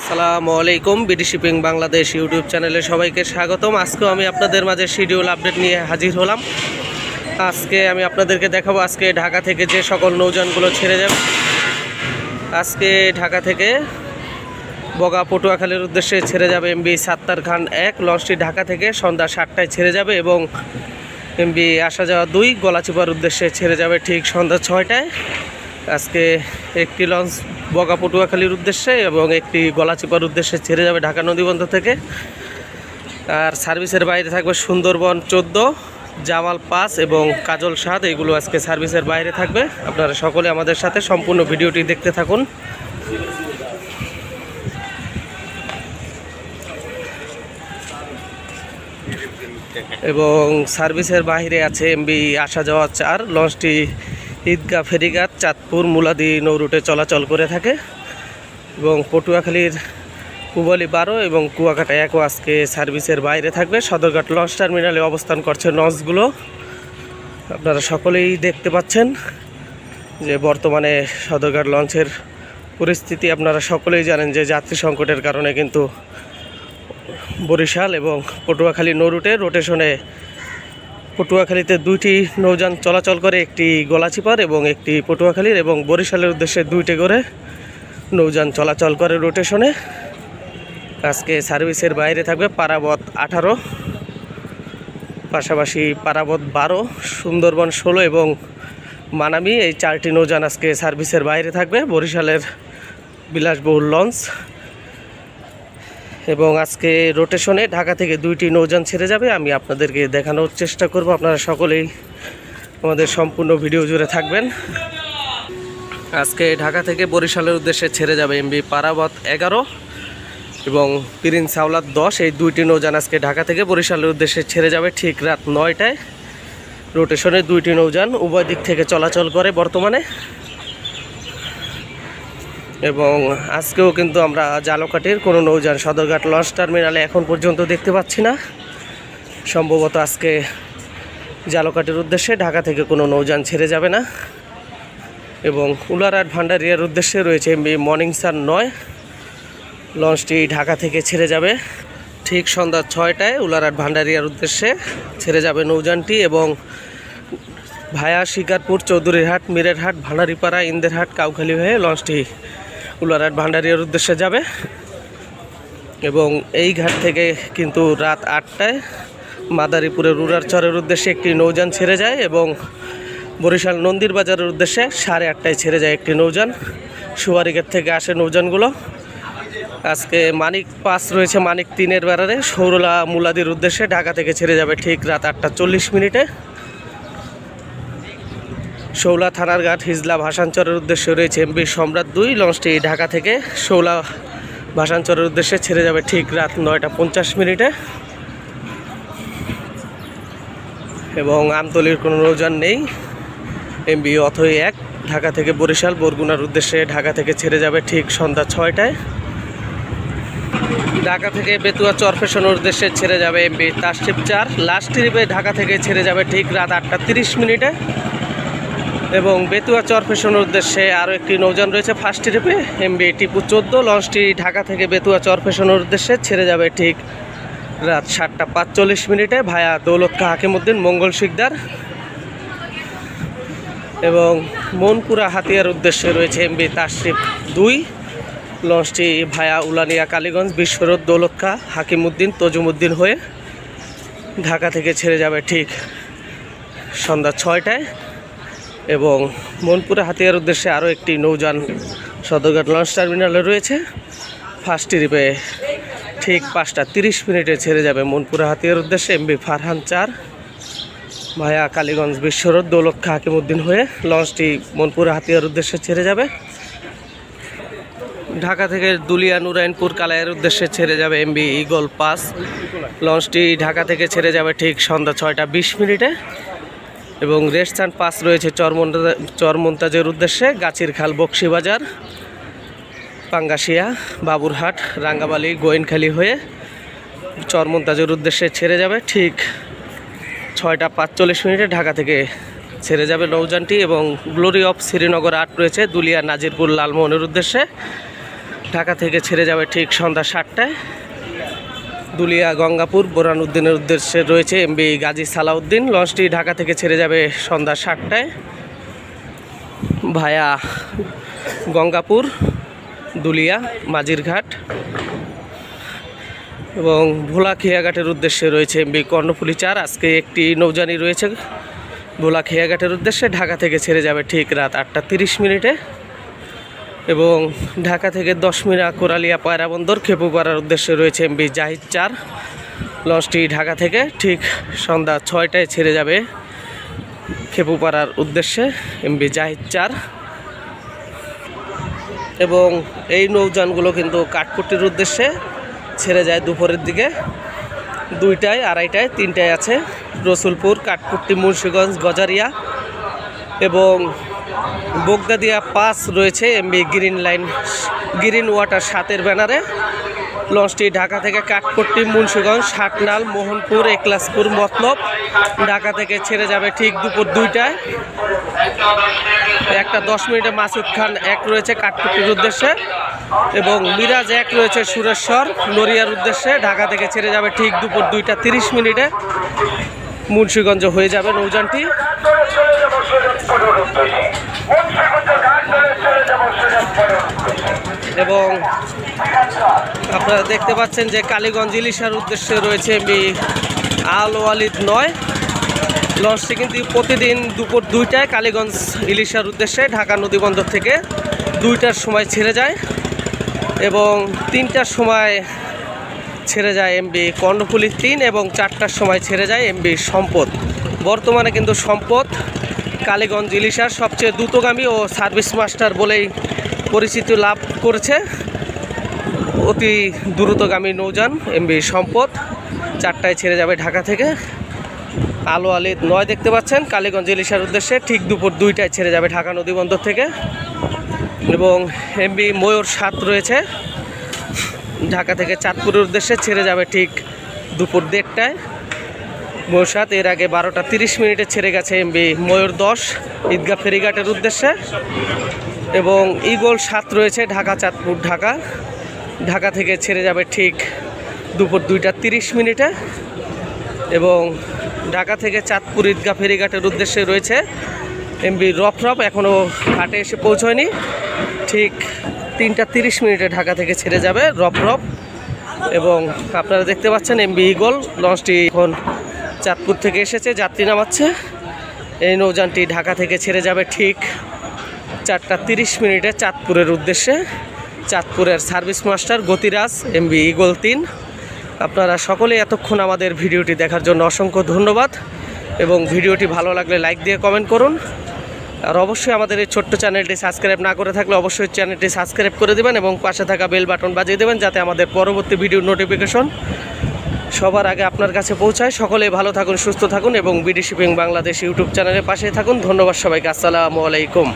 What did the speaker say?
আসসালামু আলাইকুম। BD shipping Bangladesh YouTube চ্যানেলে সবাইকে স্বাগতম। আজকেও আমি আপনাদের মাঝে শিডিউল আপডেট নিয়ে হাজির হলাম। আজকে আমি আপনাদেরকে দেখাবো আজকে ঢাকা থেকে যে সকল নৌযানগুলো ছেড়ে যাবে। আজকে ঢাকা থেকে বগা পটুয়াখালীর উদ্দেশ্যে ছেড়ে যাবে এমবি সাত্তার খান 1 লঞ্চটি ঢাকা থেকে সন্ধ্যা 7টায় ছেড়ে যাবে এবং এমবি আসা যাওয়া 2 গলাচিপার উদ্দেশ্যে ছেড়ে যাবে ঠিক সন্ধ্যা 6টায়। আজকে একটি লঞ্চ বগা পটুয়াখালীর উদ্দেশ্যে এবং একটি গলাচিপার উদ্দেশ্যে ছেড়ে যাবে ঢাকা নদীবন্দর থেকে। আর সার্ভিসের বাইরে থাকবে সুন্দরবন 14, জামাল 5 এবং কাজল 7, এইগুলো আজকে সার্ভিসের বাইরে থাকবে। আপনারা সকলে আমাদের সাথে সম্পূর্ণ ভিডিওটি দেখতে থাকুন। এবং সার্ভিসের বাইরে আছে এমবি আসা যাওয়া 4 লঞ্চটি ঈদগাহ ফেরিঘাট, চাঁদপুর, মুলাদি নৌ রুটে চলাচল করে থাকে এবং পটুয়াখালীর পুবালি 12 এবং কুয়াকাটা 1ও আজকে সার্ভিসের বাইরে থাকবে। সদরঘাট লঞ্চ টার্মিনালে অবস্থান করছে লঞ্চগুলো। আপনারা সকলেই দেখতে পাচ্ছেন যে বর্তমানে সদরঘাট লঞ্চের পরিস্থিতি আপনারা সকলেই জানেন যে যাত্রী সংকটের কারণে কিন্তু বরিশাল এবং পটুয়াখালী নৌ রুটে রোটেশনে পটুয়াখালীতে 2টি নৌযান চলাচল করে, একটি গলাচিপার এবং একটি পটুয়াখালীর, এবং বরিশালের উদ্দেশ্যে 2টি করে নৌযান চলাচল করে রোটেশনে। আজকে সার্ভিসের বাইরে থাকবে পারাবত 18, পাশাপাশি পারাবত 12, সুন্দরবন 16 এবং মানামি, এই 4টি নৌযান আজকে সার্ভিসের বাইরে থাকবে। বরিশালের বিলাসবহুল লঞ্চ এবং আজকে রোটেশনে ঢাকা থেকে 2টি নৌযান ছেড়ে যাবে। আমি আপনাদেরকে দেখানোর চেষ্টা করব, আপনারা সকলেই আমাদের সম্পূর্ণ ভিডিও জুড়ে থাকবেন। আজকে ঢাকা থেকে বরিশালের উদ্দেশ্যে ছেড়ে যাবে এমবি পারাবত 11 এবং প্রিন্স আওলাদ 10, এই 2টি নৌযান আজকে ঢাকা থেকে বরিশালের উদ্দেশ্যে ছেড়ে যাবে ঠিক রাত 9টায়। রোটেশনে 2টি নৌযান উভয় দিক থেকে চলাচল করে বর্তমানে। এবং আজকেও কিন্তু আমরা জালকাঠির কোনো নৌযান সদরঘাট লঞ্চ টার্মিনালে এখন পর্যন্ত দেখতে পাচ্ছি না। সম্ভবত আজকে জালকাঠির উদ্দেশ্যে ঢাকা থেকে কোনো নৌযান ছেড়ে যাবে না। এবং উলারহাট ভান্ডারিয়ার উদ্দেশ্যে রয়েছে এমবি মর্নিং সান 9, লঞ্চটি ঢাকা থেকে ছেড়ে যাবে ঠিক সন্ধ্যা 6টায়। উলারহাট ভান্ডারিয়ার উদ্দেশ্যে ছেড়ে যাবে নৌযানটি এবং ভায়া শিকারপুর, চৌধুরীরহাট, মিরেরহাট, ভান্ডারিপাড়া, ইন্দেরহাট, কাউখালী হয়ে লঞ্চটি উলারহাট ভান্ডারিয়ার উদ্দেশ্যে যাবে। এবং এই ঘাট থেকে কিন্তু রাত 8টায় মাদারীপুরের রুরারচরের উদ্দেশ্যে একটি নৌযান ছেড়ে যায় এবং বরিশাল নন্দীর বাজারের উদ্দেশ্যে 8:30টায় ছেড়ে যায় একটি নৌযান। সুয়ারিঘাট থেকে আসে নৌযানগুলো। আজকে মানিক 5 রয়েছে মানিক 3-এর বেড়ারে সৌরলা মুলাদির উদ্দেশ্যে ঢাকা থেকে ছেড়ে যাবে ঠিক রাত 8:40 শৌলা থানার ঘাট হিজলা ভাসানচরের উদ্দেশ্যে রয়েছে এমবি সম্রাট 2, লঞ্চটি ঢাকা থেকে শৌলা ভাসানচরের উদ্দেশ্যে ছেড়ে যাবে ঠিক রাত 9:50 এবং আমতলির কোনো নৌযান নেই। এমবি অথই 1 ঢাকা থেকে বরিশাল বরগুনার উদ্দেশ্যে ঢাকা থেকে ছেড়ে যাবে ঠিক সন্ধ্যা 6টায়। ঢাকা থেকে বেতুয়া চরফেশনের উদ্দেশ্যে ছেড়ে যাবে এমবি তাশরিফ 4, লাস্ট ট্রিপে ঢাকা থেকে ছেড়ে যাবে ঠিক রাত 8:30 এবং বেতুয়া চরফেশনের উদ্দেশ্যে আরও একটি নৌযান রয়েছে ফার্স্ট ট্রিপে এমবি টিপু 14, লঞ্চটি ঢাকা থেকে বেতুয়া চরফেশনের উদ্দেশ্যে ছেড়ে যাবে ঠিক রাত 7:45 ভায়া দৌলত খা হাকিমউদ্দিন, মঙ্গল শিকদার। এবং মনপুরা হাতিয়ার উদ্দেশ্যে রয়েছে এমবি তাশরিফ 2, লঞ্চটি ভায়া উলানিয়া, কালীগঞ্জ, বিশ্বরোড, দৌলত খা হাকিমউদ্দিন, তজুমউদ্দিন হয়ে ঢাকা থেকে ছেড়ে যাবে ঠিক সন্ধ্যা 6টায়। এবং মনপুরা হাতিয়ার উদ্দেশ্যে আরও একটি নৌযান সদরঘাট লঞ্চ টার্মিনালে রয়েছে। ফার্স্ট ট্রিপে ঠিক 5:30 ছেড়ে যাবে মনপুরা হাতিয়ার উদ্দেশ্যে এমবি ফারহান 4 ভায়া কালীগঞ্জ, বিশ্বরোড, দৌলত খা হাকিমউদ্দিন হয়ে লঞ্চটি মনপুরা হাতিয়ার উদ্দেশ্যে ছেড়ে যাবে। ঢাকা থেকে দুলিয়া, নুরাইনপুর, কালাইয়ের উদ্দেশ্যে ছেড়ে যাবে এমবি ইগল 5, লঞ্চটি ঢাকা থেকে ছেড়ে যাবে ঠিক সন্ধ্যা 6:20 এবং রেস্টান 5 রয়েছে চরমন্তাজের উদ্দেশ্যে গাছির খাল, বক্সিবাজার, পাঙ্গাশিয়া, বাবুরহাট, রাঙ্গাবালি, গোয়েনখালী হয়ে চরমন্তাজের উদ্দেশ্যে ছেড়ে যাবে ঠিক 6:45 ঢাকা থেকে ছেড়ে যাবে নৌযানটি। এবং গ্লোরি অফ শ্রীনগর 8 রয়েছে দুলিয়া, নাজিরপুর, লালমোহনের উদ্দেশ্যে ঢাকা থেকে ছেড়ে যাবে ঠিক সন্ধ্যা 7টায়। দুলিয়া গঙ্গাপুর বোরহানউদ্দিনের উদ্দেশ্যে রয়েছে এমবি গাজী সালাউদ্দিন। লঞ্চটি ঢাকা থেকে ছেড়ে যাবে সন্ধ্যা 7টায় ভায়া গঙ্গাপুর, দুলিয়া, মাঝিরঘাট এবং ভোলা খেয়াঘাটের উদ্দেশ্যে রয়েছে এমবি কর্ণফুলী 4। আজকে একটি নৌযানি রয়েছে ভোলা খেয়াঘাটের উদ্দেশ্যে, ঢাকা থেকে ছেড়ে যাবে ঠিক রাত 8টা 30 এবং ঢাকা থেকে 10 মিনিট কোরালিয়া পায়রা বন্দর খেপুপাড়ার উদ্দেশ্যে রয়েছে এমবি জাহিদ 4। লঞ্চটি ঢাকা থেকে ঠিক সন্ধ্যা 6টায় ছেড়ে যাবে খেপুপাড়ার উদ্দেশ্যে এমবি জাহিদ 4। এবং এই নৌযানগুলো কিন্তু কাঠপুট্টির উদ্দেশ্যে ছেড়ে যায় দুপুরের দিকে 2টায়, 2:30টায়, 3টায় আছে রসুলপুর, কাঠপুট্টি, মুন্সিগঞ্জ, গজারিয়া এবং বোগদাদিয়া 5 রয়েছে এমবি গ্রিন ওয়াটার 7-এর ব্যানারে। লঞ্চটি ঢাকা থেকে কাঠপুট্টি, মুন্সিগঞ্জ, শাটনাল, মোহনপুর, একলাসপুর, মতলব ঢাকা থেকে ছেড়ে যাবে ঠিক দুপুর 2টায়। 1:10 মাসুদ খান 1 রয়েছে কাঠপুট্টির উদ্দেশ্যে এবং মিরাজ 1 রয়েছে সুরেশ্বর নড়িয়ার উদ্দেশ্যে, ঢাকা থেকে ছেড়ে যাবে ঠিক দুপুর 2:30 মুন্সিগঞ্জ হয়ে যাবে নৌযানটি। এবং আপনারা দেখতে পাচ্ছেন যে কালীগঞ্জ ইলিশার উদ্দেশ্যে রয়েছে এমবি আল ওয়ালিদ 9। লঞ্চটি কিন্তু প্রতিদিন দুপুর 2টায় কালীগঞ্জ ইলিশার উদ্দেশ্যে ঢাকা নদীবন্দর থেকে 2টার সময় ছেড়ে যায় এবং 3টার সময় ছেড়ে যায় এমবি কর্ণফুলী 3 এবং 4টার সময় ছেড়ে যায় এমবি সম্পদ। বর্তমানে কিন্তু সম্পদ কালীগঞ্জ ইলিশার সবচেয়ে দ্রুতগামী ও সার্ভিস মাস্টার বলেই পরিচিতি লাভ করেছে। অতি দ্রুতগামী নৌযান এমবি সম্পদ 4টায় ছেড়ে যাবে ঢাকা থেকে। আলো আলিদ 9 দেখতে পাচ্ছেন কালীগঞ্জ ইলিশার উদ্দেশ্যে ঠিক দুপুর 2টায় ছেড়ে যাবে ঢাকা নদীবন্দর থেকে এবং এমবি ময়ূর 7 রয়েছে ঢাকা থেকে চাঁদপুরের উদ্দেশ্যে ছেড়ে যাবে ঠিক দুপুর 1:30টায়। ময়ূর 7 এর আগে 12:30 ছেড়ে গেছে এমবি ময়ূর 10 ঈদগাহ ফেরিঘাটের উদ্দেশ্যে এবং ঈগল 7 রয়েছে ঢাকা চাঁদপুর ঢাকা থেকে ছেড়ে যাবে ঠিক দুপুর 2:30 এবং ঢাকা থেকে চাঁদপুর ঈদগাহ ফেরিঘাটের উদ্দেশ্যে রয়েছে এমবি রফরফ, এখনও ঘাটে এসে পৌঁছয়নি, ঠিক 3:30 ঢাকা থেকে ছেড়ে যাবে রফরফ। এবং আপনারা দেখতে পাচ্ছেন এমবি ঈগল লঞ্চটি এখন চাঁদপুর থেকে এসেছে, যাত্রী নামাচ্ছে। এই নৌযানটি ঢাকা থেকে ছেড়ে যাবে ঠিক 4:30 চাঁদপুরের উদ্দেশ্যে। চাঁদপুরের সার্ভিস মাস্টার গতিরাজ এমবি ঈগল 3। আপনারা সকলে এতক্ষণ আমাদের ভিডিওটি দেখার জন্য অসংখ্য ধন্যবাদ এবং ভিডিওটি ভালো লাগলে লাইক দিয়ে কমেন্ট করুন। আর অবশ্যই আমাদের এই ছোট্ট চ্যানেলটি সাবস্ক্রাইব না করে থাকলে অবশ্যই চ্যানেলটি সাবস্ক্রাইব করে দেবেন এবং পাশে থাকা বেল বাটন বাজিয়ে দেবেন যাতে আমাদের পরবর্তী ভিডিওর নোটিফিকেশন সবার আগে আপনার কাছে পৌঁছায়। সকলেই ভালো থাকুন, সুস্থ থাকুন এবং বিডি শিপিং বাংলাদেশ ইউটিউব চ্যানেলের পাশেই থাকুন। ধন্যবাদ সবাইকে। আসসালামু আলাইকুম।